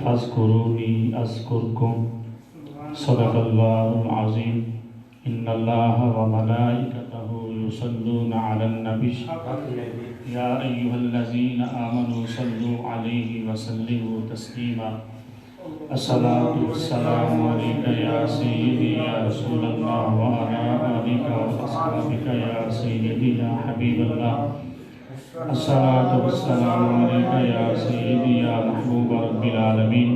فاذکرونی اذکرکم صدق اللہ العظیم ان اللہ وملائکتہ یصلون علی النبی یا ایہا الذین آمنوا صلوا علیہ وسلموا تسلیما الصلاة والسلام علیک یا سیدی یا رسول اللہ وعلی آلک واصحابک یا سیدی یا حبیب اللہ الصلاة والسلام علیک یا سیدی یا محبوب رب العالمین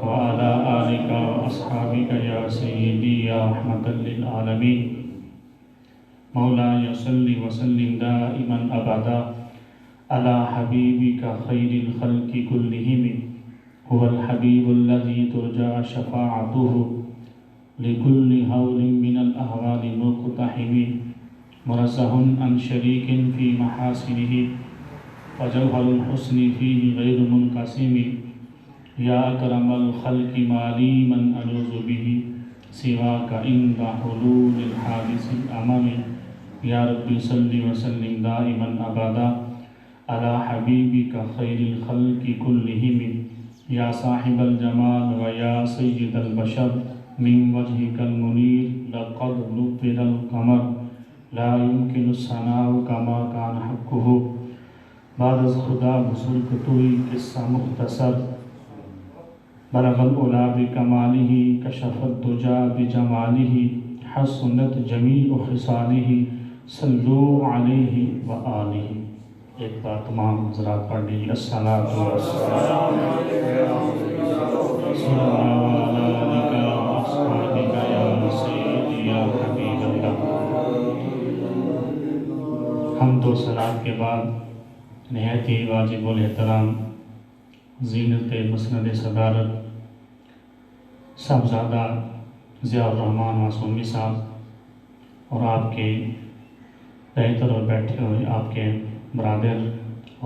وعلى آلك وأصحابك يا سيدي يا رحمة للعالمين مولاي صل وسلم دائما أبدا على حبيبك خير الخلق كلهم هو الحبيب الذي ترجى شفاعته لكل هول من الأهوال مقتحم مرزه عن شريك في محاسنه وجوهر الحسن فيه غير منقسم یا اکرم الخلق مالی من الوذ به سواک عند حلول الحادث الامم یا رب صل وسلم دائما ابدا علی حبیبک خیر الخلق کلہم یا صاحب الجمال و یا سید البشر من وجهک المنیر لقد نور القمر لا يمكن الثناء كما كان حقه بعد از خدا بزرگ توئی قصہ مختصر بلغ العلا بکمالہ کشف الدجا بجمالہ حسنت جمیع خصالہ صلو علیہ وآلہ. ایک بار تمام حضرات پڑھ لیجیے الصلاۃ والسلام علیک واصحابک یا سیدی یا حبیب اللہ. حمد و صلاۃ کے بعد نہایت ہی واجب الاحترام زینت مسند صدارت صاحبزادہ ضیاء الرحمن معصومی صاحب اور آپ کے بہتر اور بیٹھے ہوئے آپ کے برادر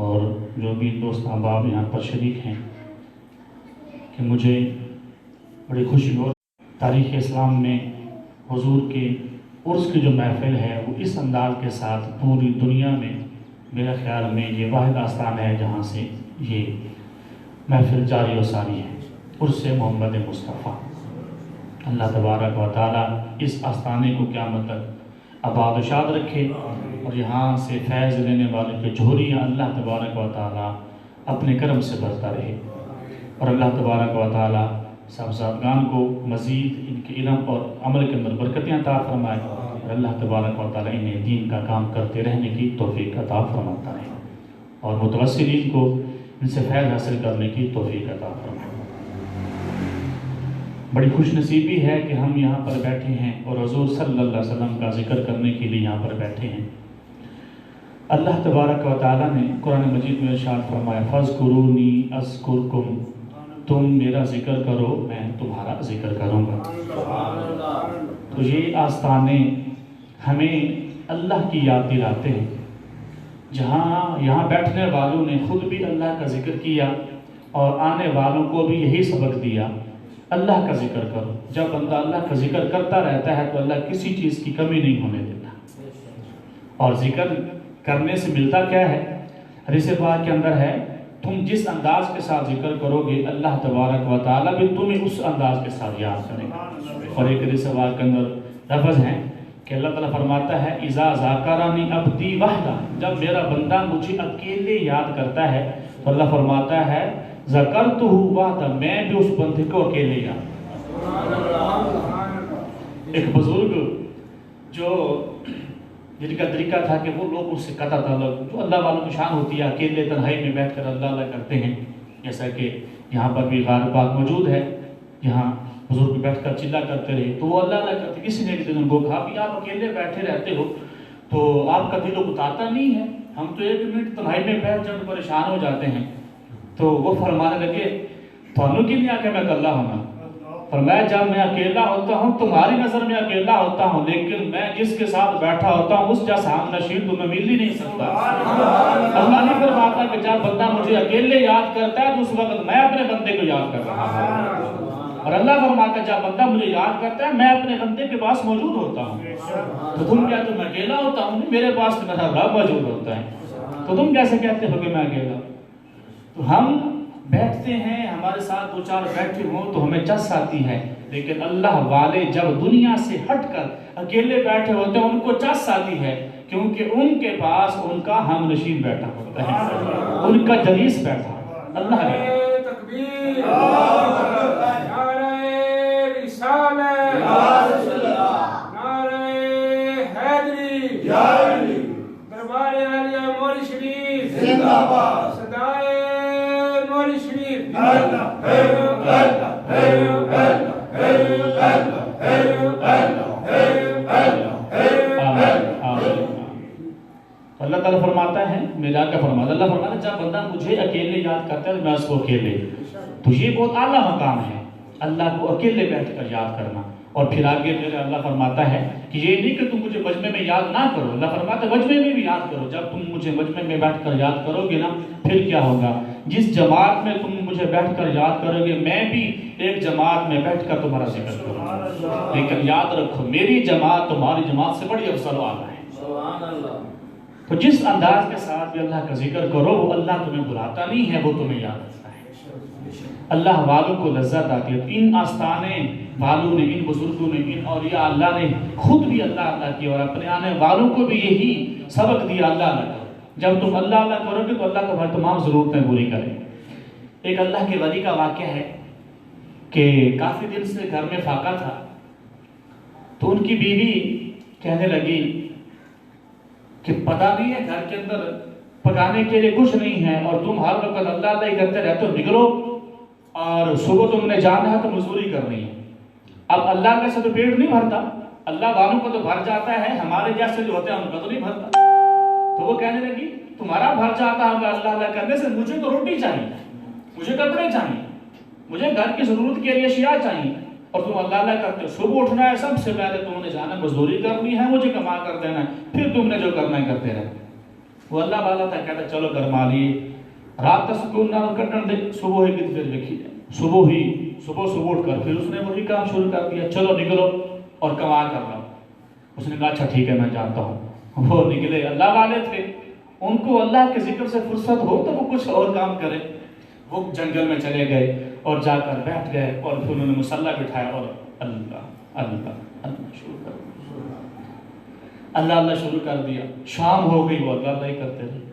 اور جو بھی دوست احباب یہاں پر شریک ہیں کہ مجھے بڑی خوشی ہو. تاریخ اسلام میں حضور کے عرس کی جو محفل ہے وہ اس انداز کے ساتھ پوری دنیا میں میرے خیال میں یہ واحد آستان ہے جہاں سے یہ محفل جاری و ساری ہے. عرس محمد مصطفیٰ. اللہ تبارک و تعالیٰ اس آستانے کو قیامت تک آباد و شاد رکھے اور یہاں سے فیض لینے والے کے جھولیاں اللہ تبارک و تعالیٰ اپنے کرم سے بھرتا رہے اور اللہ تبارک و تعالیٰ صاحبزادگان کو مزید ان کے علم اور عمل کے اندر برکتیں عطا فرمائے اور اللہ تبارک و تعالیٰ انہیں دین کا کام کرتے رہنے کی توفیق عطا فرماتا رہے اور متوسلین کو ان سے فیض حاصل کرنے کی توفیق عطا فرمائے. بڑی خوش نصیبی ہے کہ ہم یہاں پر بیٹھے ہیں اور حضور صلی اللہ علیہ وسلم کا ذکر کرنے کے لیے یہاں پر بیٹھے ہیں. اللہ تبارک و تعالیٰ نے قرآن مجید میں ارشاد فرمایا فاذکرونی اذکرکم، تم میرا ذکر کرو میں تمہارا ذکر کروں گا. تو یہ آستانے ہمیں اللہ کی یاد دلاتے ہیں. جہاں یہاں بیٹھنے والوں نے خود بھی اللہ کا ذکر کیا اور آنے والوں کو بھی یہی سبق دیا اللہ کا ذکر کرو. جب بندہ اللہ کا ذکر کرتا رہتا ہے تو اللہ کسی چیز کی کمی نہیں ہونے دیتا. اور ذکر کرنے سے ملتا کیا ہے؟ حدیث پاک کے اندر ہے تم جس انداز کے ساتھ ذکر کرو گے اللہ تبارک و تعالیٰ بھی تمہیں اس انداز کے ساتھ یاد کرے گا. اور ایک حدیث پاک کے اندر لفظ ہیں کہ اللہ تعالیٰ فرماتا ہے اذا ذاکرنی عبدی وحدہ، جب میرا بندہ مجھے اکیلے یاد کرتا ہے تو اللہ فرماتا ہے ذکرتہ وحدہ، میں بھی اس بندے کو اکیلے یاد. ایک بزرگ جو جن کا طریقہ تھا کہ وہ لوگ اس سے قطع تعلق جو اللہ والوں کی شان ہوتی ہے اکیلے تنہائی میں بیٹھ کر اللہ اللہ کرتے ہیں. جیسا کہ یہاں پر بھی غار پاک موجود ہے، یہاں بزرگ بیٹھ کر چلا کرتے رہے تو وہ اللہ اللہ کرتے. کسی نے ایک دن ان کو کہا کہ آپ اکیلے بیٹھے رہتے ہو تو آپ کا دل اتارتا نہیں ہے، ہم تو ایک منٹ تنہائی میں بیٹھ جب پریشان ہو جاتے ہیں. تو وہ فرمانے لگے تھانوں کی نہیں آکے میں کلا ہونا. فرمایا جب میں اکیلا ہوتا ہوں تمہاری نظر میں اکیلا ہوتا ہوں، لیکن میں جس کے ساتھ بیٹھا ہوتا ہوں اس جیسا ہم نشین تمہیں مل ہی نہیں سکتا. اللہ نے فرماتا کہ جب بندہ مجھے اکیلے یاد کرتا ہے تو اس وقت میں اپنے بندے کو یاد کر رہا ہوں. اور اللہ فرماتا ہے جب بندہ مجھے یاد کرتا ہے میں اپنے بندے کے پاس موجود ہوتا ہوں. تو تم کیا تم اکیلا ہوتا ہوں؟ میرے پاس تو میرا رب موجود ہوتا ہے. تو تم کیسے کہتے ہو کہ میں اکیلا؟ تو ہم بیٹھتے ہیں ہمارے ساتھ دو چار بیٹھے ہوں تو ہمیں چس آتی ہے، لیکن اللہ والے جب دنیا سے ہٹ کر اکیلے بیٹھے ہوتے ہیں ان کو چس آتی ہے، کیونکہ ان کے پاس ان کا ہم نشین بیٹھا ہوتا ہے، ان کا جلیس بیٹھا ہوتا ہے۔ اللہ نے تکبیر، نعرہ رسالت، نعرہ حیدری، دربار عالیہ مولی شریف زندہ باد، صدائے مولی شریف اللہ تعالیٰ فرماتا ہے، میرا کیا فرماتا ہے؟ اللہ فرماتا ہے جب بندہ مجھے اکیلے یاد کرتا ہے میں اس کو اکیلے، تو یہ بہت اعلیٰ مقام ہے اللہ کو اکیلے بیٹھ کر یاد کرنا۔ اور پھر آگے میرے اللہ فرماتا ہے کہ یہ نہیں کہ تم مجھے مجمع میں یاد نہ کرو، اللہ فرماتا ہے مجمع میں بھی یاد کرو۔ جب تم مجھے مجمع میں بیٹھ کر یاد کرو گے نا، پھر کیا ہوگا؟ جس جماعت میں تم مجھے بیٹھ کر یاد کرو گے، میں بھی ایک جماعت میں بیٹھ کر تمہارا ذکر کروں گا، لیکن یاد رکھو میری جماعت تمہاری جماعت سے بڑی افضل و اعلیٰ ہے۔ تو جس انداز کے ساتھ بھی اللہ کا ذکر کرو، وہ اللہ تمہیں بلاتا نہیں ہے، وہ تمہیں یاد رکھتا ہے۔ اللہ والوں کو لذت آتی ہے۔ ان آستانے والوں نے، ان بزرگوں نے، ان اولیاء اللہ نے خود بھی اللہ اللہ کی اور اپنے آنے والوں کو بھی یہی سبق دیا، اللہ اللہ کرو۔ جب تم اللہ اللہ کرو گے تو اللہ تمہاری تمام ضرورتیں پوری کرے۔ ایک اللہ کے ولی کا واقعہ ہے کہ کافی دن سے گھر میں فاقہ تھا، تو ان کی بیوی کہنے لگی کہ پتہ نہیں ہے گھر کے اندر پکانے کے لیے کچھ نہیں ہے اور تم ہر وقت اللہ اللہ ہی کرتے رہتے ہو، نکلو اور صبح تم نے جانا ہے تو مزدوری کرنی ہے۔ اب اللہ کا سے تو پیٹ نہیں بھرتا، اللہ والوں کو تو بھر جاتا ہے، ہمارے جیسے جو ہوتے ہیں ان کا تو نہیں بھرتا۔ تو وہ کہنے لگی تمہارا بھر جاتا ہے اللہ اللہ کرنے سے، مجھے تو روٹی چاہیے، مجھے کپڑے چاہیے، مجھے گھر کی ضرورت کے لیے اشیاء چاہیے، اور تم اللہ اللہ کرتے ہو۔ صبح اٹھنا ہے، سب سے پہلے تم نے جانا مزدوری کرنی ہے، مجھے کما کر دینا ہے، پھر تم نے جو کرنا ہے کرتے رہے۔ وہ اللہ والا تھا، کہتا چلو گھر مالیے، رات تک سکون نہ کٹن دے، صبح ہی پھر دیکھی صبح اٹھ کر پھر اس نے وہی کام شروع کر دیا، چلو نکلو اور کما کر لاؤ۔ اس نے کہا اچھا ٹھیک ہے میں جانتا ہوں۔ وہ نکلے، اللہ والے تھے، ان کو اللہ کے ذکر سے فرصت ہو تو وہ کچھ اور کام کرے۔ وہ جنگل میں چلے گئے اور جا کر بیٹھ گئے اور پھر انہوں نے مصلی بٹھایا اور اللہ اللہ اللہ شروع کر دیا، اللہ اللہ شروع کر دیا۔ شام ہو گئی، وہ اللہ اللہ ہی کرتے رہے۔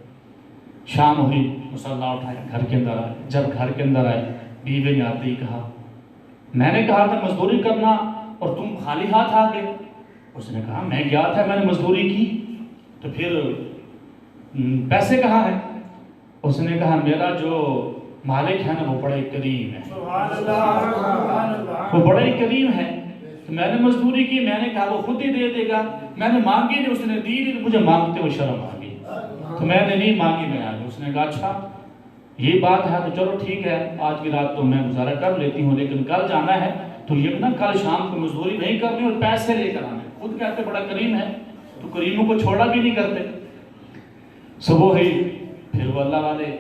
شام ہوئی، مصلی اٹھایا، گھر کے اندر آئے۔ جب گھر کے اندر آئے، بیوی نے آتے ہی کہا میں نے کہا تھا مزدوری کرنا اور تم خالی ہاتھ آ گئے۔ اس نے کہا میں گیا تھا، میں نے مزدوری کی، تو پھر پیسے کہاں ہیں؟ اس نے کہا میرا جو مالک ہے نا وہ بڑا ہی کریم ہے، وہ بڑا ہی کریم ہے، تو میں نے مزدوری کی، میں نے کہا وہ خود ہی دے دے گا، میں نے مانگی نہیں، اس نے دی نہیں، مجھے مانگتے وہ شرم آ گئی، تو میں نے نہیں مانگی، میں آ گئی۔ اس نے کہا اچھا یہ بات ہے تو چلو ٹھیک ہے، آج کی رات تو میں گزارا کر لیتی ہوں، لیکن کل جانا ہے تو یہ نا کل شام کو مزدوری نہیں کرنی اور پیسے لے کر آنا۔ خود کہتے بڑا کریم ہے، تو کریموں کو چھوڑا بھی نہیں کرتے۔ صبح ہوئی، پھر وہ اللہ والے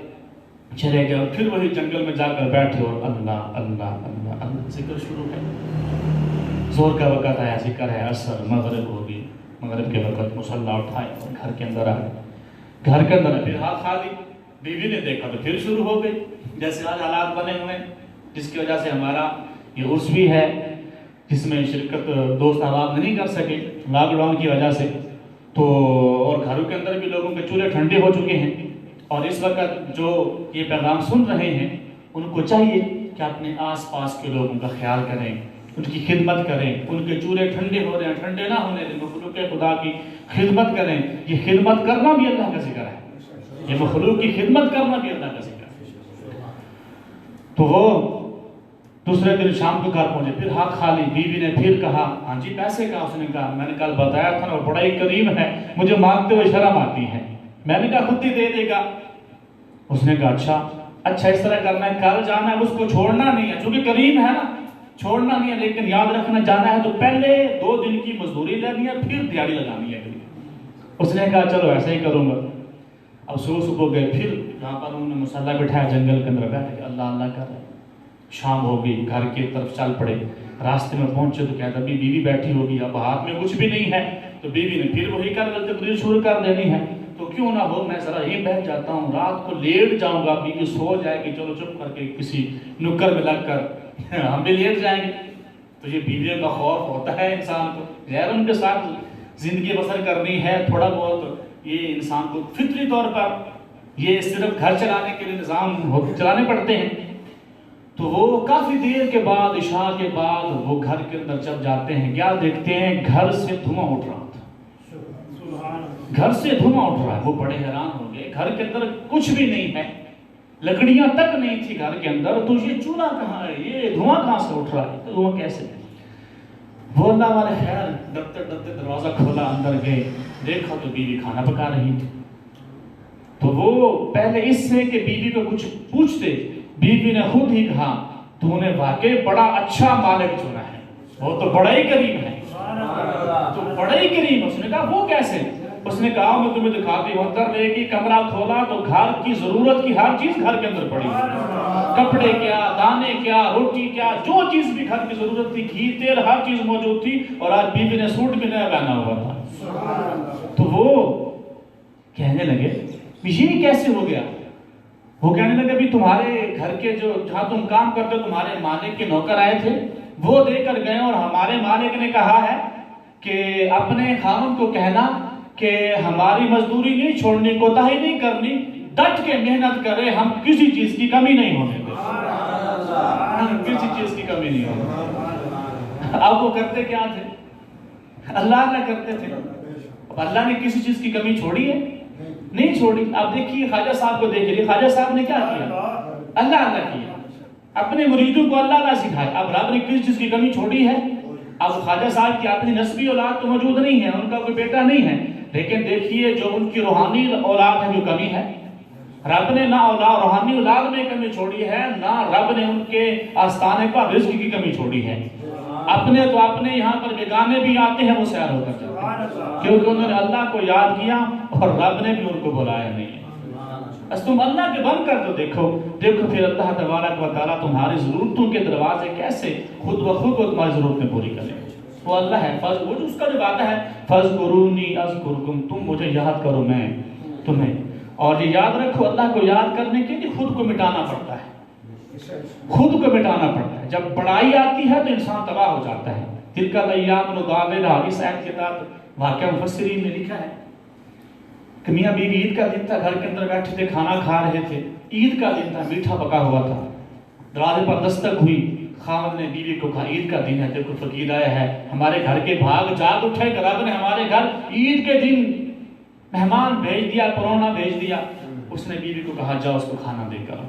چلے گئے اور پھر وہی جنگل میں جا کر بیٹھے اور اللہ اللہ اللہ اللہ ذکر شروع ہے۔ زور کا وقت آیا، ذکر ہے، عصر مغرب ہوگی، مغرب کے وقت مصلی اٹھائے اور گھر کے اندر آئے۔ گھر کے اندر پھر ہاتھ خالی، بیوی نے دیکھا تو پھر شروع ہو گئی، جیسے آج حالات بنے ہوئے جس کی وجہ سے ہمارا یہ عرس بھی ہے جس میں شرکت دوست احباب نہیں کر سکے لاک ڈاؤن کی وجہ سے، تو اور گھروں کے اندر بھی لوگوں کے چولہے ٹھنڈے ہو چکے ہیں، اور اس وقت جو یہ پیغام سن رہے ہیں ان کو چاہیے کہ اپنے آس پاس کے لوگوں کا خیال کریں، ان کی خدمت کریں، ان کے چولہے ٹھنڈے ہو رہے ہیں ٹھنڈے نہ ہونے دیں، مخلوق خدا کی خدمت کریں۔ یہ خدمت کرنا بھی اللہ کا ذکر ہے، یہ مخلوق کی خدمت کرنا بھی اللہ کا ذکر ہے۔ تو وہ دوسرے دن شام کو گھر پہنچے، پھر ہاتھ خالی، بیوی نے پھر کہا ہاں جی پیسے کا؟ اس نے کہا میں نے کل بتایا تھا نا وہ بڑا ہی کریم ہے، مجھے مانگتے ہوئے شرم آتی ہے، میں نے کہا خود ہی دے دے گا۔ اس نے کہا اچھا اس طرح کرنا ہے، کل جانا ہے، اس کو چھوڑنا نہیں ہے، چونکہ کریم ہے نا، چھوڑنا نہیں ہے، لیکن یاد رکھنا جانا ہے تو پہلے 2 دن کی مزدوری لینی ہے، پھر دیہڑی لگانی ہے۔ اس نے کہا چلو ایسا ہی کروں گا۔ اب صبح گئے، پھر جہاں پر انہوں نے مصلی بٹھایا جنگل کے اندر بیٹھ کے اللہ اللہ کر رہے۔ شام ہو گئی، گھر کی طرف چل پڑے، راستے میں پہنچے تو کہتا بیوی بیٹھی ہوگی، اب ہاتھ میں کچھ بھی نہیں ہے، تو بیوی نے پھر وہی تقریر شروع کر دینی ہے، تو تو کیوں نہ ہو میں ذرا یہیں بیٹھ جاتا ہوں، رات کو لیٹ جاؤں گا، بیوی سو جائے گی، چلو چپ کر کے کسی نکر میں لگ کر ہم بھی لیٹ جائیں گے۔ تو یہ بیویوں کا خوف ہوتا ہے انسان کو، غیر ان کے ساتھ زندگی بسر کرنی ہے، تھوڑا بہت یہ انسان کو فطری طور پر یہ صرف گھر چلانے کے لیے نظام چلانے پڑتے ہیں۔ تو وہ کافی دیر کے بعد، عشاء کے بعد وہ گھر کے اندر جب جاتے ہیں، کیا دیکھتے ہیں؟ گھر سے دھواں اٹھ رہا تھا، گھر سے دھواں اٹھ رہا ہے۔ وہ بڑے حیران ہو گئے، گھر کے اندر کچھ بھی نہیں ہے، لکڑیاں تک نہیں تھی گھر کے اندر، تو یہ چولہا کہاں ہے، یہ دھواں کہاں سے اٹھ رہا ہے، تو دھواں کیسے ہے؟ وہ اللہ والے خیر ڈرتے ڈرتے دروازہ کھولا، اندر گئے، دیکھا تو بیوی کھانا پکا رہی تھی۔ تو وہ پہلے اس سے کہ بیوی کو کچھ پوچھتے، بیوی نے خود ہی کہا تو نے واقعی بڑا اچھا مالک چنا ہے، وہ تو بڑا ہی کریم ہے، تو بڑا ہی کریم۔ اس نے کہا وہ کیسے؟ اس نے کہا میں تمہیں دکھاتی ہوں۔ اندر لے کے کمرہ کھولا تو گھر کی ضرورت کی ہر چیز گھر کے اندر پڑی، کپڑے کیا، دانے کیا، روٹی کیا، جو چیز بھی گھر کی ضرورت تھی، گھی تیل ہر چیز موجود تھی، اور آج بیوی نے سوٹ بھی نیا پہنا ہوا تھا۔ تو وہ کہنے لگے یہ کیسے ہو گیا؟ وہ کہنے لگے بھی تمہارے گھر کے جو جہاں تم کام کرتے ہو تمہارے مالک کے نوکر آئے تھے، وہ دے کر گئے، اور ہمارے مالک نے کہا ہے کہ اپنے خاوند کو کہنا کہ ہماری مزدوری نہیں چھوڑنی، کوتاہی نہیں کرنی، ڈٹ کے محنت کرے، ہم کسی چیز کی کمی نہیں ہونے دیں، ہم کسی چیز کی کمی نہیں ہونے دیں۔ اب وہ کرتے کیا تھے؟ اللہ نہ کرتے تھے۔ اب اللہ نے کسی چیز کی کمی چھوڑی ہے؟ نہیں چھوڑی۔ اب دیکھیے خواجہ صاحب کو دیکھیے، خواجہ صاحب نے کیا کیا؟ اللہ اللہ کیا، اپنے مریدوں کو اللہ اللہ سکھایا۔ اب رب نے کس چیز کی کمی چھوڑی ہے؟ اب خواجہ صاحب کی اپنی نسبی اولاد تو موجود نہیں ہے، ان کا کوئی بیٹا نہیں ہے، لیکن دیکھیے جو ان کی روحانی اولاد ہے جو کمی ہے، رب نے نہ روحانی اولاد میں کمی چھوڑی ہے، نہ رب نے ان کے آستانے پر رزق کی کمی چھوڑی ہے۔ اپنے تو اپنے یہاں پر بیگانے بھی آتے ہیں وہ سیر ہو کر جاتے ہیں، کیونکہ انہوں نے اللہ کو یاد کیا اور رب نے بھی ان کو بلایا نہیں ہے۔ بس تم اللہ کے بن کر تو دیکھو پھر اللہ تبارک و تعالیٰ تمہاری ضرورتوں کے دروازے کیسے خود بخود وہ تمہاری ضرورتیں پوری کرے۔ وہ اللہ ہے، وہ جو اس کا جو وعدہ ہے فَاذْكُرُونِي أَذْكُرْكُمْ، تم مجھے یاد کرو میں تمہیں۔ اور یہ یاد رکھو اللہ کو یاد کرنے کے لیے خود کو مٹانا پڑتا ہے، خود کو مٹانا پڑتا ہے۔ جب بڑائی آتی ہے تو انسان تباہ ہو جاتا ہے۔ تِلْكَ الْأَيَّامُ نُدَاوِلُهَا، اس آیت کے ساتھ واقعہ مفسرین نے لکھا ہے کہ میاں بیوی عید کا دن تھا، گھر کے اندر بیٹھے تھے، کھانا کھا رہے تھے، عید کا دن تھا، میٹھا پکا ہوا تھا، دروازے پر دستک ہوئی، خاوند نے بیوی کو کہا عید کا دن ہے، دیکھو فقیر آیا ہے، ہمارے گھر کے بھاگ جاگ اٹھے کہ رب نے ہمارے گھر عید کے دن مہمان بھیج دیا، پرونا بھیج دیا۔ اس نے بیوی کو کہا جاؤ اس کو کھانا دے کر۔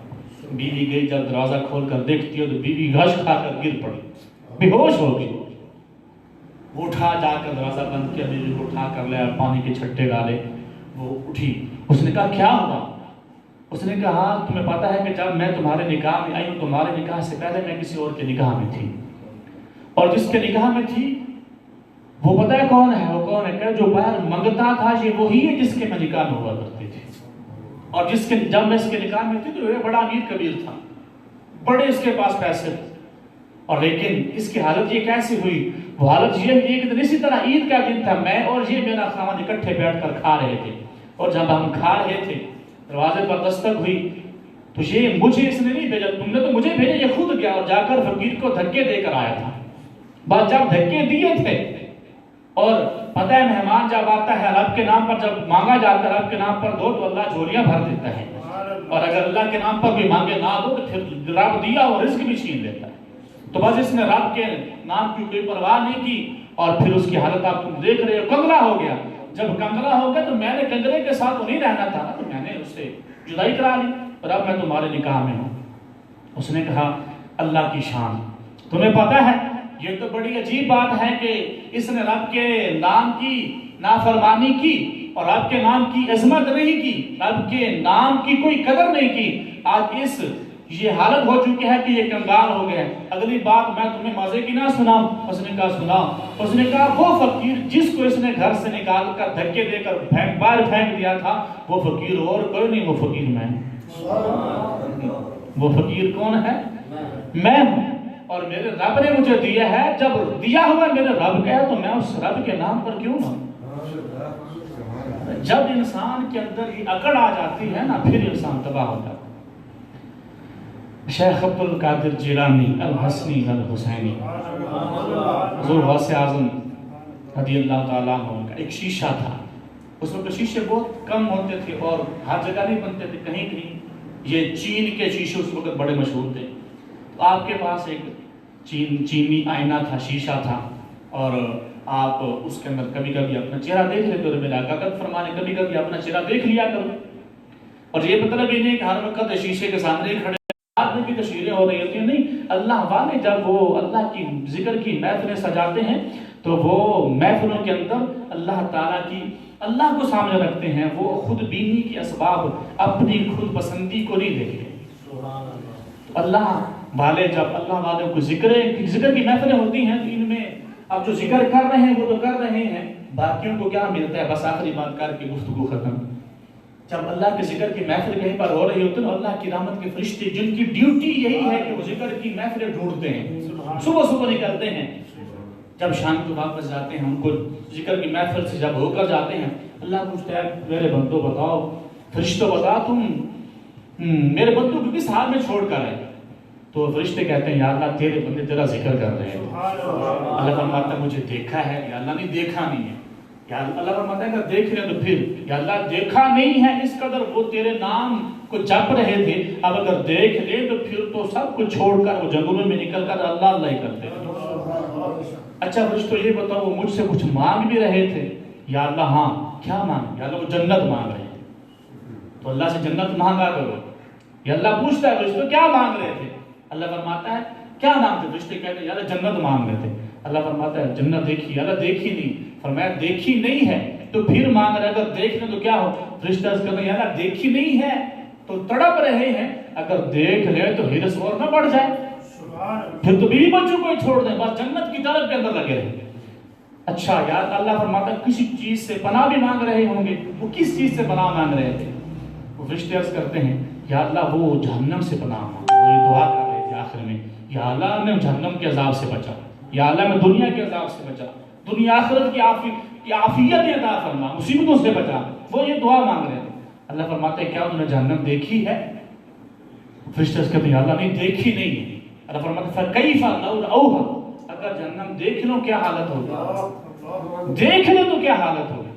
بیوی گئی، جب دروازہ کھول کر دیکھتی ہو تو بیوی غش کھا کر گر پڑی، بے ہوش ہو گئی۔ وہ اٹھا جا کر دروازہ بند کیا، بیوی کو اٹھا کر لیا، پانی کے چھٹے ڈالے، وہ اٹھی۔ اس نے کہا کیا ہوا؟ اس نے کہا تمہیں پتا ہے کہ جب میں تمہارے نکاح میں آئی ہوں، تمہارے نکاح سے پہلے میں کسی اور کے نکاح میں تھی، اور جس کے نکاح میں تھی وہ پتہ ہے کون ہے؟ وہ کون ہے کہ جو باہر منگتا تھا، یہ وہی ہے جس کے میں نکاح میں ہوا کرتی تھی، اور جس کے جب میں اس کے نکاح میں تھی تو یہ بڑا امیر کبیر تھا، بڑے اس کے پاس پیسے تھے، اور لیکن اس کی حالت یہ کیسی ہوئی؟ وہ حالت یہ ہوئی کہ اسی طرح عید کا دن تھا، میں اور یہ میرا خاوند اکٹھے بیٹھ کر کھا رہے تھے، اور جب ہم کھا رہے تھے دروازے پر دستک ہوئی تو یہ مجھے اس نے نہیں بھیجا، تم نے تو مجھے بھیجا، یہ خود گیا اور جا کر فقیر کو دھکے دے کر آیا تھا۔ بات جب دھکے دیے تھے، اور پتہ ہے مہمان جب آتا ہے رب کے نام پر جب مانگا جاتا ہے، رب کے نام پر دو تو اللہ جھولیاں بھر دیتا ہے، اور اگر اللہ کے نام پر بھی مانگے نہ دو تو پھر رب دیا اور رزق بھی چھین لیتا ہے۔ تو بس اس نے رب کے نام کی کوئی پرواہ نہیں کی، اور پھر اس کی حالت آپ دیکھ رہے ہو، کنگلا ہو گیا۔ جب کنگلا ہو گیا تو میں نے کنگلے کے ساتھ تو نہیں رہنا تھا، تو میں نے اس سے جدائی کرا لی، اور اب میں تمہارے نکاح میں ہوں۔ اس نے کہا اللہ کی شان، تمہیں پتہ ہے یہ تو بڑی عجیب بات ہے کہ اس نے رب کے نام کی نافرمانی کی اور رب کے نام کی عظمت نہیں کی، رب کے نام کی کوئی قدر نہیں کی، آج اس یہ حالت ہو چکی ہے کہ یہ کنگال ہو گئے۔ اگلی بات میں تمہیں مزے کی نہ سناؤں؟ اس نے کہا سناؤ۔ اس نے کہا وہ فقیر جس کو اس نے گھر سے نکال کر دھکے دے کر باہر پھینک دیا تھا، وہ فقیر اور کوئی نہیں، وہ فقیر میں ہوں۔ وہ فقیر کون ہے؟ میں ہوں، اور میرے رب نے مجھے دیا ہے، جب دیا ہوا میرے رب کا ہے تو میں اس رب کے نام پر کیوں نہ؟ جب انسان کے اندر یہ اکڑ آ جاتی ہے نا پھر انسان تباہ ہو جاتا ہے۔ شیخ عبد القادر جیلانی الحسنی الحسینی حضور غوث اعظم رضی اللہ تعالیٰ عنہ کا ایک شیشہ تھا۔ اس وقت شیشے بہت کم ہوتے تھے اور ہر جگہ نہیں بنتے تھے، کہیں کہیں یہ چین کے شیشے اس وقت بڑے مشہور تھے۔ تو آپ کے پاس ایک چینی آئینہ تھا، شیشہ تھا، اور آپ اس کے اندر کبھی کبھی اپنا چہرہ دیکھ لیتے اور ملاقات فرمانے کبھی کبھی اپنا چہرہ دیکھ لیا کرو۔ اور یہ مطلب ہی نہیں کہ ہر وقت شیشے کے سامنے کھڑے میں بھی تشہیریں ہو رہی ہوتی ہیں، نہیں، اللہ والے جب وہ اللہ کی ذکر کی محفلیں سجاتے ہیں تو وہ محفلوں کے اندر اللہ تعالیٰ کی اللہ کو سامنے رکھتے ہیں، وہ خود بینی کے اسباب اپنی خود پسندی کو نہیں دیکھتے۔ اللہ والے جب اللہ والوں کو ذکر کی محفلیں ہوتی ہیں تو ان میں اب جو ذکر کر رہے ہیں وہ تو کر رہے ہیں، باقیوں کو کیا ملتا ہے؟ بس آخری بات کر کے گفتگو ختم۔ جب اللہ کے ذکر کی محفل کہیں پر ہو رہی ہوتی ہے تو اللہ کی رحمت کے فرشتے جن کی ڈیوٹی یہی ہے کہ وہ ذکر کی محفلیں ڈھونڈتے ہیں، صبح صبح نکلتے ہیں، جب شام کو واپس جاتے ہیں ان کو ذکر کی محفل سے جب ہو کر جاتے ہیں، اللہ پوچھتا ہے میرے بندوں بتاؤ، فرشتوں بتا تم میرے بندوں کو کس حال میں چھوڑ کر آئے؟ تو فرشتے کہتے ہیں یا اللہ تیرے بندے تیرا ذکر کر رہے ہیں۔ اللہ فرماتا ہے مجھے دیکھا ہے؟ یا اللہ نہیں دیکھا نہیں ہے۔ یا اللہ فرماتا ہے اگر دیکھ رہے تو پھر، یا اللہ دیکھا نہیں ہے اس قدر وہ تیرے نام کو جپ رہے تھے، اب اگر دیکھ لے تو پھر تو سب کچھ چھوڑ کر وہ جنگلوں میں نکل کر اللہ اللہ ہی کرتے ہیں۔ اچھا فرشتوں یہ بتاؤ وہ مجھ سے کچھ مانگ بھی رہے تھے؟ یا اللہ ہاں، کیا مانگ؟ یا اللہ وہ جنت مانگ رہے ہیں، تو اللہ سے جنت مانگا کرو۔ یا اللہ پوچھتا ہے فرشتوں کیا مانگ رہے تھے؟ اللہ فرماتا ہے کیا نام تھے؟ فرشتے کہتے ہیں یا اللہ جنت مانگ رہے تھے۔ اللہ فرماتا ہے جنت دیکھی؟ اللہ دیکھی نہیں۔ فرمایا دیکھی نہیں ہے تو پھر مانگ رہے، اگر دیکھ لیں تو کیا ہو؟ فرشتے عرض کرتے ہیں یا اللہ دیکھی نہیں ہے تو تڑپ رہے ہیں، اگر دیکھ لیں تو ہرس اور نہ بڑھ جائے، پھر تو بیوی بچوں کو ہی چھوڑ دیں، بس جنت کی طرف کے اندر لگے رہیں۔ اچھا یار اللہ فرماتا ہے کسی چیز سے پناہ بھی مانگ رہے ہوں گے، وہ کس چیز سے پناہ مانگ رہے تھے؟ وہ فرشتے عرض کرتے ہیں یا اللہ وہ جہنم سے پناہ مانگ، وہ یہ دعا کر رہے تھے آخر میں، یا اللہ میں جہنم کے عذاب سے بچا، یا اللہ میں دنیا کے عذاب سے بچا، دنیا آخرت کی عافیت عطا فرما، مصیبتوں سے بچا، وہ یہ دعا مانگ رہے ہیں۔ اللہ فرماتا ہے کیا انہوں نے جہنم دیکھی ہے؟ فرشتے عرض کرتے ہیں یا اللہ نہیں دیکھی نہیں ہے۔ اللہ فرماتا ہے فَكَيْفَ لَوْ رَأَوْهَا، اگر جہنم دیکھ لو کیا حالت ہوگی؟ دیکھ لو تو کیا حالت ہوگی؟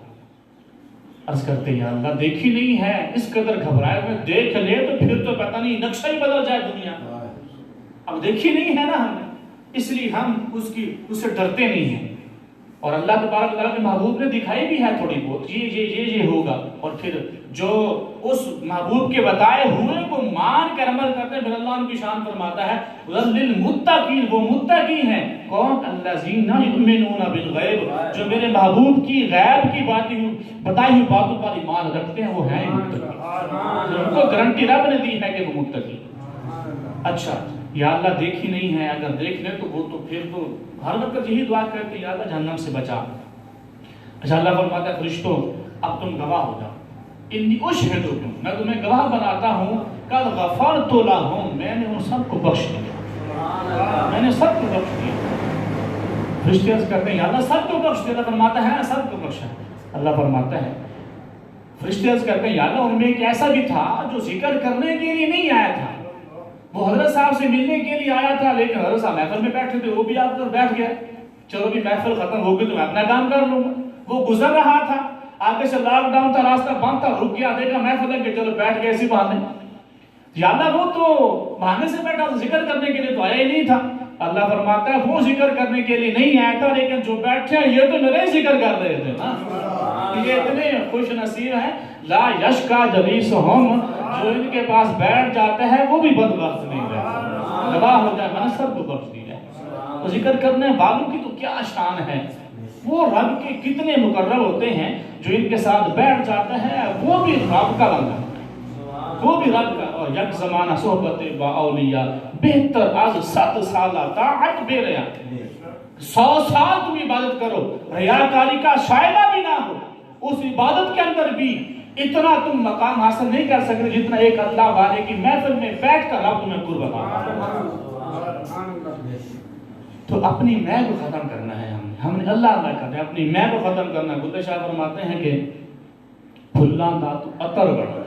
عرض کرتے ہیں یا اللہ دیکھی نہیں ہے، اس قدر گھبرائے ہوئے، دیکھ لے تو پھر تو پتہ نہیں نقشہ ہی بدل جائے دنیا، اب دیکھی نہیں ہے نا ہم نے، اس لیے ہم اس سے ڈرتے نہیں ہیں۔ اور اللہ تبارک و تعالیٰ کے محبوب نے دکھائی بھی ہے تھوڑی بہت یہ ہوگا، اور پھر جو اس محبوب کے بتائے ہوئے کو مان کر عمل کرتے ہیں پھر اللہ ان کی شان فرماتا ہے للمتقین، وہ متقی ہیں کون؟ الذین یؤمنون بالغیب، جو میرے محبوب کی غیب کی بتائی ہوئی باتوں پر ایمان رکھتے ہیں، وہ ہیں متقی، ان کو گارنٹی رب نے دی ہے کہ وہ متقی۔ اچھا یا اللہ دیکھی نہیں ہے، اگر دیکھ لیں تو وہ تو پھر تو ہر وقت یہی دعا کرتے یا اللہ جہنم سے بچا۔ اچھا اللہ فرماتا ہے فرشتوں اب تم گواہ ہو جاؤ، انی اشہدکم، میں تمہیں گواہ بناتا ہوں، قد غفرت لہم، میں نے ان سب کو بخش دیا، میں نے سب کو بخش دیا۔ فرشتے عرض کرتے ہیں یا اللہ سب کو بخش دیا؟ اللہ فرماتا ہے سب کو بخشا۔ اللہ فرماتا ہے فرشتے عرض کرتے ہیں یا اللہ ان میں ایک ایسا بھی تھا جو ذکر کرنے کے لیے نہیں آیا تھا، وہ حضرت صاحب سے ملنے کے لیے آیا تھا، لیکن حضرت صاحب محفل میں بیٹھے تھے، وہ بھی آپ پر بیٹھ گیا، چلو بھی محفل ختم ہو گئی تو میں اپنا کام کر لوں گا۔ وہ گزر رہا تھا، آگے سے لاک ڈاؤن تھا، راستہ بند تھا، رک گیا، دیکھا محفل ہے کہ چلو بیٹھ گئے اسی بہانے۔ یا اللہ وہ تو بہانے سے بیٹھا تھا، ذکر کرنے کے لیے تو آیا ہی نہیں تھا۔ اللہ فرماتا ہے وہ ذکر کرنے کے لیے نہیں آیا تھا، لیکن جو بیٹھے ہیں یہ تو میرے ہی ذکر کر رہے تھے نا، یہ اتنے خوش نصیب ہیں۔ لا یشکا جلیسہم، جو ان کے پاس بیٹھ جاتا ہے وہ بھی بدبخت نہیں رہتا، گواہ ہو جائے میں نے سب کو بخش دیا ہے۔ تو ذکر کرنے والوں کی تو کیا شان ہے، وہ رب کے کتنے مقرب ہوتے ہیں، جو ان کے ساتھ بیٹھ جاتا ہے وہ بھی رب کا بندہ، وہ بھی رب کا۔ اور یک زمانہ صحبت با اولیاء بہتر از 7 سالہ طاعت بے ریا، 100 سال تم عبادت کرو ریاکاری کا شائبہ بھی نہ ہو، اس عبادت کے اندر بھی اتنا تم مقام حاصل نہیں کر سکتے جتنا ایک اللہ والے کی محفل میں بیٹھ کر رب تمہیں قرب عطا۔ تو اپنی میں کو ختم کرنا ہے، ہم نے اللہ اللہ کرنا ہے، اپنی میں کو ختم کرنا ہے۔ گلدر شاہ فرماتے ہیں کہ پھلاں دا تو اتر بنا،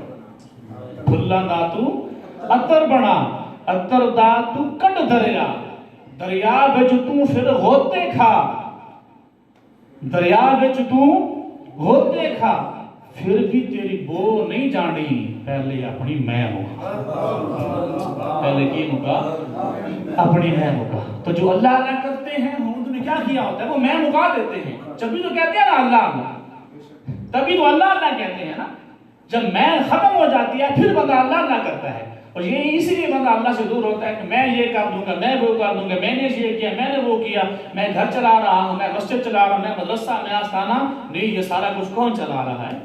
پھلاں دا تو اتر بنا، اتر دا تو کٹ دریا، دریا بچ تو پھر ہوتے کھا، دریا بچ تو ہوتے کھا، پھر بھی تیری بو نہیں جانی، پہلے اپنی میں ہوگا، پہلے کی ہوگا اپنی میں ہوگا۔ تو جو اللہ اللہ کرتے ہیں حمد نے کیا کیا ہوتا ہے، وہ میں مکا دیتے ہیں، جبھی تو کہتے ہیں نا اللہ اللہ، تبھی تو اللہ اللہ کہتے ہیں نا، جب میں ختم ہو جاتی ہے پھر بندہ اللہ اللہ کرتا ہے، اور یہ اسی لیے بندہ اللہ سے دور ہوتا ہے کہ میں یہ کر دوں گا، میں وہ کر دوں گا، میں نے یہ کیا، میں نے وہ کیا، میں گھر چلا رہا ہوں، میں مسجد چلا رہا ہوں، میں مدرسہ، میں آستانہ، نہیں، یہ سارا کچھ کون چلا رہا ہے؟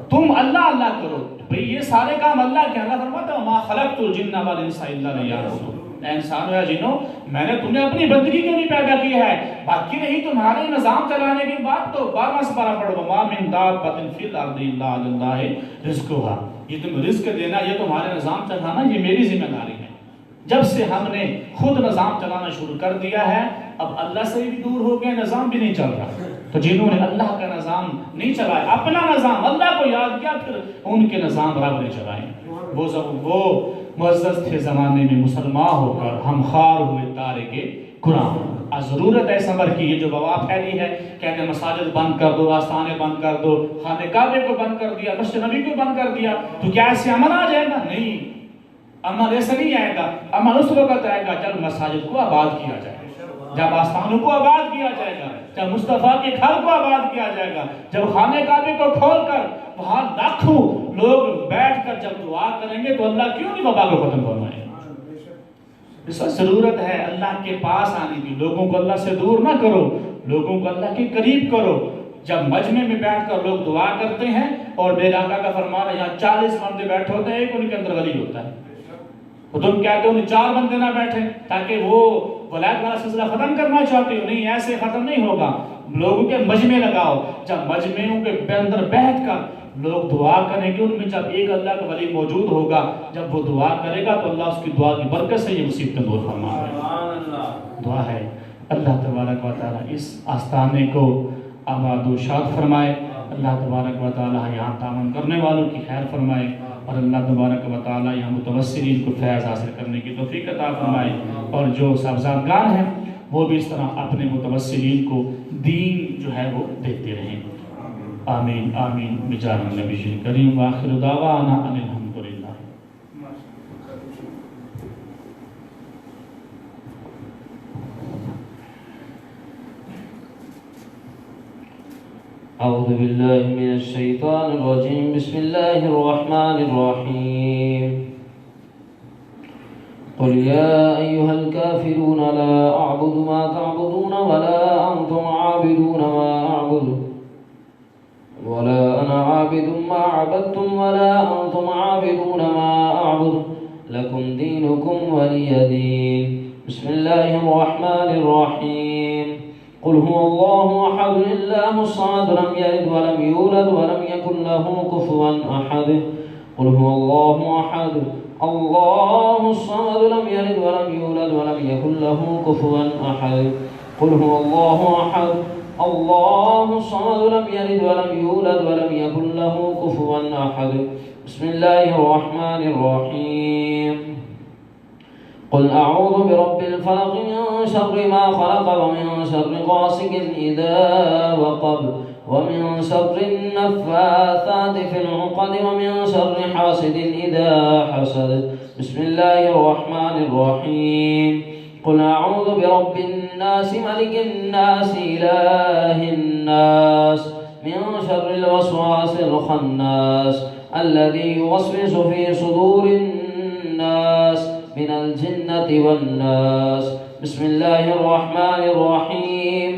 تم اللہ اللہ کرو بھئی، یہ سارے کام اللہ کے، اللہ فرماتا ہے ما خلقت الجن والانس الا لیعبدون، اے انسانوں یا جنوں، میں نے تمہیں اپنی بندگی کے لیے پیدا کیا ہے، باقی نہیں تمہارے نظام چلانے کی بات تو 12واں سپارہ پڑھو، وما من دابۃ فی الارض الا علی اللہ رزقها، یہ تم رزق دینا، یہ تمہارے نظام چلانا، یہ میری ذمہ داری ہے۔ جب سے ہم نے خود نظام چلانا شروع کر دیا ہے، اب اللہ سے بھی دور ہو گئے، نظام بھی نہیں چل رہا۔ تو جنہوں نے اللہ کا نظام نہیں چلایا، اپنا نظام اللہ کو یاد کیا، پھر ان کے نظام رب نے چلائے، وہ معزز تھے زمانے میں مسلمان ہو کر، ہم خار ہوئے تارک قرآن۔ آج ضرورت ہے صبر کی، یہ جو وبا پھیلی ہے، کہتے ہیں مساجد بند کر دو، آستانے بند کر دو، خانہ کعبے کو بند کر دیا، مسجد نبی کو بند کر دیا، تو کیا ایسے امن آ جائے گا؟ نہیں، امن ایسے نہیں آئے گا، امن اس وقت آئے گا جب مساجد کو آباد کیا جائے، جب آستانوں کو آباد کیا جائے گا، جب مصطفیٰ کے گھر کو آباد کیا جائے گا، جب خانہ کعبے کو کھول کر وہاں لاکھوں لوگ بیٹھ کر جب دعا کریں گے، تو اللہ کیوں نہیں وبا کو ختم فرمائے؟ اس وقت ضرورت ہے اللہ کے پاس آنے کی، لوگوں کو اللہ سے دور نہ کرو، لوگوں کو اللہ کے قریب کرو۔ جب مجمع میں بیٹھ کر لوگ دعا کرتے ہیں، اور میرے آقا کا فرمان ہے یہاں 40 بندے بیٹھے ہوتے ہیں، ایک ان کے اندر ولی ہوتا ہے، تو تم کہتے ہو 4 بندے نہ بیٹھے تاکہ وہ ولایت والا سلسلہ ختم کرنا چاہتے ہو، نہیں، ایسے ختم نہیں ہوگا، لوگوں کے مجمع لگاؤ، جب مجمعوں کے اندر بیٹھ کر لوگ دعا کریں گے، ان میں جب ایک اللہ کا ولی موجود ہوگا، جب وہ دعا کرے گا تو اللہ اس کی دعا کی برکت سے یہ مصیبتیں دور فرمائے۔ دعا ہے اللہ تبارک و تعالی اس آستانے کو آباد و شاد فرمائے، اللہ تبارک و تعالی یہاں تعاون کرنے والوں کی خیر فرمائے، اور اللہ تبارک و تعالی یہاں متوسلین کو فیض حاصل کرنے کی توفیق عطا فرمائے، اور جو صاحبزادگان ہیں وہ بھی اس طرح اپنے متوسلین کو دین جو ہے وہ دیتے رہیں۔ آمین آمین بجاہ النبی کریم، وآخر دعوانا ان الحمدللہ۔ اعوذ باللہ من الشیطان الرجیم، بسم اللہ الرحمن الرحیم، قل یا ایہا الکافرون لا اعبد ما تعبدون ولا انتم عابدون ما اعبد ولا انا عابد ما عبدتم ولا انتم عابدون ما اعبد لکم دینکم ولی دین۔ بسم اللہ الرحمن الرحیم، قل هو الله احد الله الصمد لم يلد ولم يولد ولم يكن له كفوا احد، قل هو الله احد الله الصمد لم يلد ولم يولد ولم يكن له كفوا احد، قل هو الله احد الله الصمد لم يلد ولم يولد ولم يكن له كفوا احد۔ بسم الله الرحمن الرحيم، قل أعوذ برب الفلق من شر ما خلق ومن شر غاسق إذا وقب ومن شر النفاثات في العقد ومن شر حاسد إذا حسد۔ بسم الله الرحمن الرحيم، قل أعوذ برب الناس ملك الناس إله الناس من شر الوسواس الخناس الذي يوسوس في صدور الناس من الجنة والناس۔ بسم الله الرحمن الرحيم،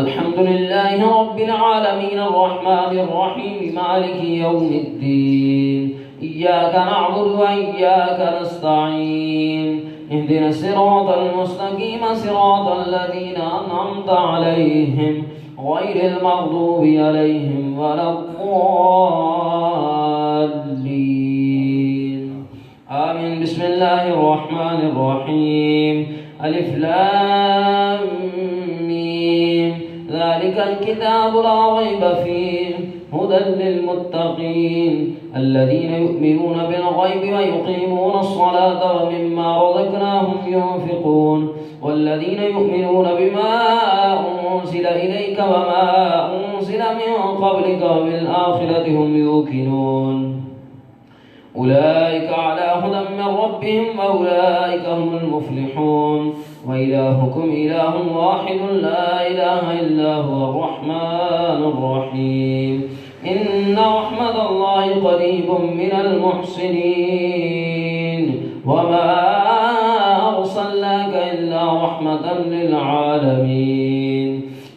الحمد لله رب العالمين الرحمن الرحيم مالك يوم الدين، إياك نعبد وإياك نستعين، اهدنا الصراط المستقيم صراط الذين أنعمت عليهم غير المغضوب عليهم ولا الضالين، آمين۔ بسم الله الرحمن الرحيم، ألف لام ميم، ذلك الكتاب لا ريب فيه هدى للمتقين الذين يؤمنون بالغيب ويقيمون الصلاة ومما رزقناهم ينفقون والذين يؤمنون بما أنزل إليك وما أنزل من قبلك وبالآخرة هم يوقنون أولئك على هدى من ربهم وأولئك هم المفلحون وإلهكم إله واحد لا إله إلا هو الرحمن الرحيم إن رحمة الله قريب من المحسنين وما أرسلناك إلا رحمة للعالمين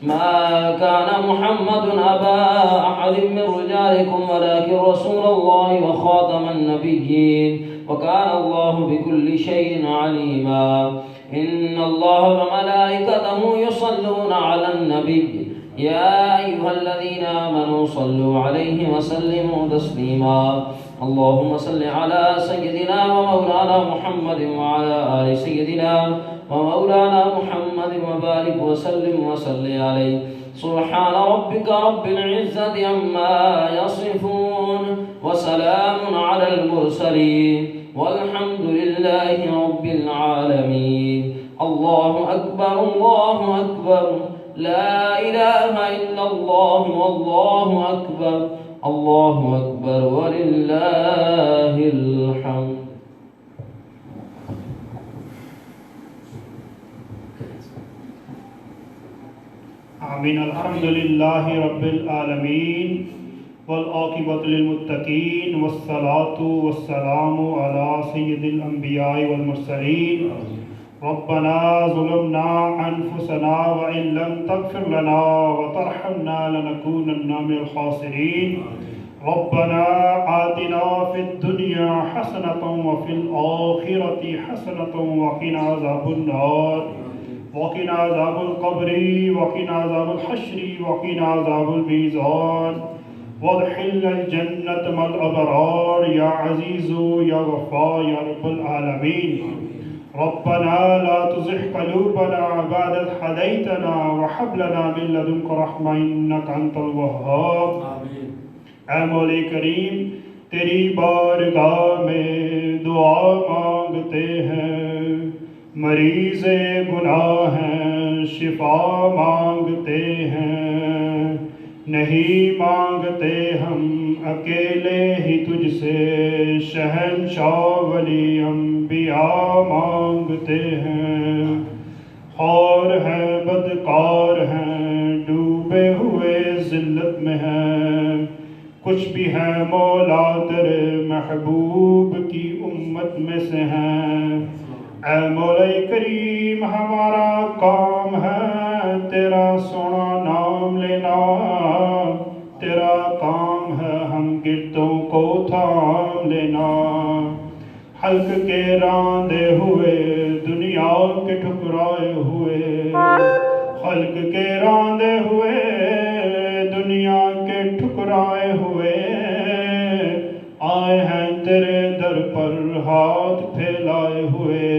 ما كان محمد أبا أحد من رجالكم ولكن رسول الله وخاتم النبيين وكان الله بكل شيء عليما إن الله وملائكته يصلون على النبي يا أيها الذين آمنوا صلوا عليه وسلموا تسليما اللهم صل على سيدنا ومولانا محمد وعلى آل سيدنا ومولانا محمد وبارك وسلم وصل عليه سبحان ربك رب العزة عما يصفون وسلام على المرسلين والحمد لله رب العالمين الله أكبر لا إله إلا الله والله أكبر الله أكبر ولله الحمد آمین الحمد للہ رب العالمین والعاقبۃ للمتقین والصلاة والسلام علی سید الانبیاء والمرسلین ربنا ظلمنا انفسنا وان لم تغفر لنا وترحمنا لنكونن من الخاسرین ربنا آتنا فی الدنیا حسنة وفی الآخرة حسنة وقنا عذاب النار وقنا عذاب القبر وقنا عذاب الحشر وقنا عذاب الميزان وادخلنا الجنة مع الأبرار يا عزيز يا غفار يا رب العالمين ربنا لا تزغ قلوبنا بعد إذ هديتنا وهب لنا من لدنك رحمة إنك أنت الوهاب اے مولا کریم تیری بارگاہ میں دعا مانگتے ہیں مریض گناہ ہیں شفا مانگتے ہیں نہیں مانگتے ہم اکیلے ہی تجھ سے شہنشاہ ولی انبیاء مانگتے ہیں خور ہیں بدکار ہیں ڈوبے ہوئے ذلت میں ہیں کچھ بھی ہیں مولا تیرے محبوب کی امت میں سے ہیں اے مولا کریم ہمارا کام ہے تیرا سونا نام لینا تیرا کام ہے ہم گردوں کو تھام لینا حلق کے راندے ہوئے دنیا کے ٹھکرائے ہوئے خلق کے راندے ہوئے دنیا کے ٹھکرائے ہوئے آئے ہیں تیرے در پر ہاتھ پھیلائے ہوئے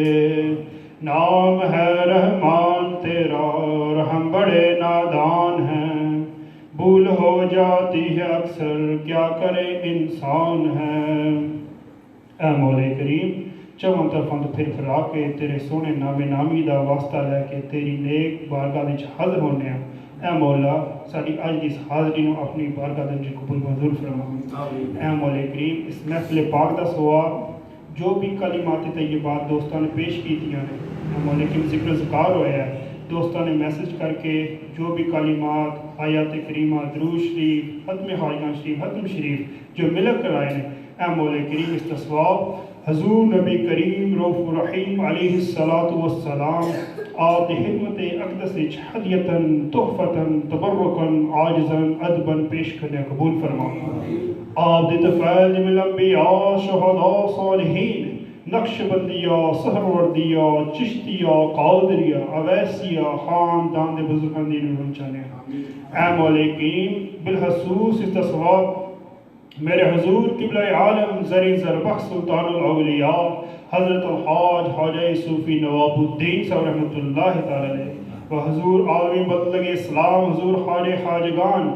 نام ہے رحمان تیرا اور ہم بڑے نادان ہیں بھول ہو جاتی ہے اکثر کیا کرے انسان ہے اے مولا کریم چواں طرفاں تو پھر پھرا کے تیرے سونے نام نامی دا واسطہ لے کے تیری نیک بارگاہ وچ حاضر ہونے ہیں اے مولا ساری اج دی اس حاضری نو اپنی بارگاہ دے وچ قبول منظور فرما اے مولا کریم اس محفل پاک دا ثواب جو بھی کلمات طیبات دوستاں نے پیش کیتیاں نے اے مولا کریم ذکر ذکار ہویا ہے دوستاں نے میسج کر کے جو بھی کلمات آیات کریمہ درود شریف ختم حاجہ شریف ختم شریف جو مل کر آئے ہیں اے مولا کریم اس ثواب حضور نبی کریم رؤوف رحیم علیہ الصلاۃ والسلام آپ خدمت اقدس ہدیتاً تحفتاً تبرکاً عاجزاً ادباً پیش کرنے قبول فرما آپ دے تفیض من الانبیاء شہداء صالحین نقش بندیہ سہروردیہ چشتیہ قادریہ اویسیہ خاندان دے بزرگان دی نور چانے اے مولا کریم بالخصوص اس ثواب میرے حضور قبلہ عالم زری زربخ سلطان الاولیاء حضرت الحاج حاجہ صوفی نواب الدین صاحب رحمۃ اللہ تعالی و حضور عالمی بطلگ اسلام حضور خواجہ خواجگان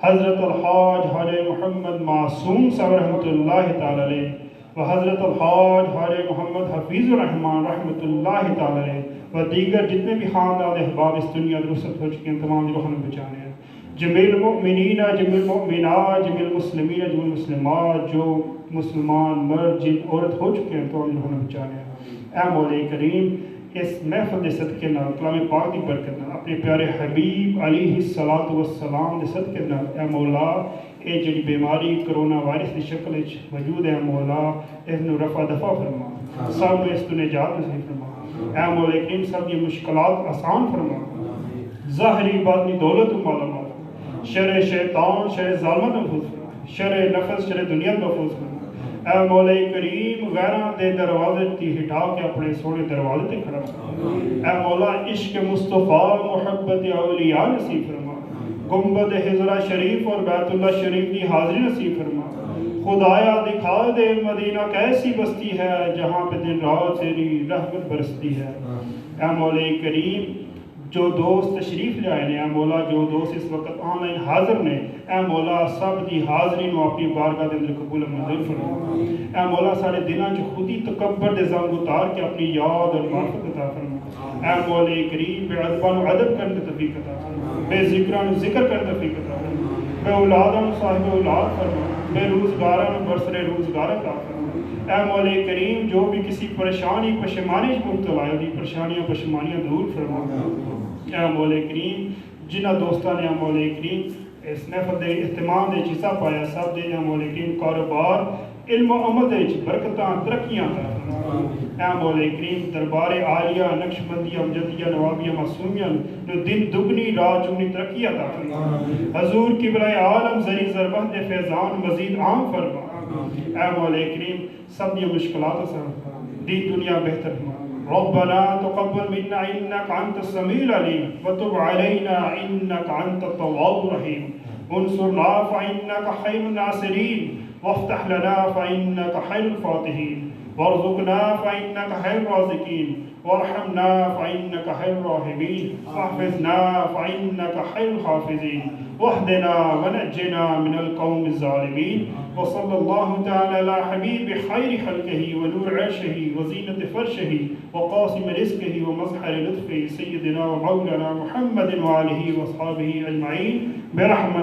حضرت الحاج حاج محمد معصوم صاحب رحمۃ اللہ تعالی علیہ و حضرت الحاج حاج محمد حفیظ الرحمان رحمۃ اللہ تعالی علیہ و دیگر جتنے بھی خاندان احباب اس دنیا درست ہو چکے ہیں تمام روحوں میں بچانے ہیں. جمیع المؤمنین جمیع المؤمنات جمیع المسلمین جمیع المسلمات جو مسلمان مرد جن عورت ہو چکے ہیں تمام روحوں میں بچانے ہیں. اے مولا کریم اس محفل دے صدقے نال کلام پاک دی برکت نال اپنے پیارے حبیب علیہ الصلوۃ والسلام دے صدقے نال اے مولا اے جڑی بیماری کرونا وائرس دی شکل وچ موجود ہے مولا اس نو رفع دفع فرما سب اس تو نجات نصیب فرما. اے مولا کریم سب دی مشکلات آسان فرما ظاہری باطنی دولت و مال مال شر شیطان شر ظالمت محفوظ فرما شر نفس شر دنیا محفوظ فرما. اے مولا کریم غیراں دے دروازے تی ہٹا کے اپنے سونے دروازے تے کھڑا فرما. اے مولا عشق مصطفیٰ محبت اولیاء نصیب فرما. گنبد حضرہ شریف اور بیت اللہ شریف کی حاضری نصیب فرما. خدایا دکھا دے مدینہ کیسی بستی ہے جہاں پہ دن رات تیری رحمت برستی ہے. اے مولا کریم جو دوست تشریف لے آئے نے اے مولا جو دوست اس وقت آن لائن حاضر نے اے مولا سب دی حاضری نو اپنی بارگاہ دے اندر قبول منظور فرما. اے مولا سارے دناں چ خودی تکبر دے زنگ اتار کے اپنی یاد اور معرفت عطا فرما. اے مولا کریم بے ادباں نو ادب کرن دی توفیق عطا فرما. بے ذکراں نو ذکر کرن دی توفیق عطا فرما. بے اولاداں نو صاحب اولاد فرما. بے روزگاراں نو برسر روزگار عطا فرما. اے مولا کریم جو بھی کسی پریشانی پشیمانی مبتلا ہے دی پریشانیاں پشیمانیاں دور فرما. اے مولا کریم جنہ دوستان نے مولا کریم اس محفل دے اہتمام دے حصہ پایا سب دے مولا کریم کاروبار علم و عمل دے برکتاں ترقیاں عطا فرما. اے مولا کریم دربار عالیہ نقشبندیہ امجدیہ نوابیہ معصومیہ نو دن دگنی رات چگنی ترقی عطا فرما. حضور قبلہ عالم زری ضربت فیضان مزید عام فرما. اے مولا کریم سب دی مشکلات آسان فرما دین دنیا بہتر فرما. ربنا تقبل منا انك انت السميع العليم وتب علينا انك انت التواب الرحيم انصرنا فانك خير الناصرين وافتح لنا فانك خير الفاتحين وارزقنا فانك خير الرازقين وارحمنا فانك خير الراحمين واحفظنا فانك خير الحافظين واهدنا ونجنا من القوم الظالمين. وصلى الله تعالى على حبيب خير خلقه ونور عرشه وزينة فرشه وقاسم رزقه ومظهر لطفه سيدنا ومولانا محمد وآله وأصحابه أجمعين برحمة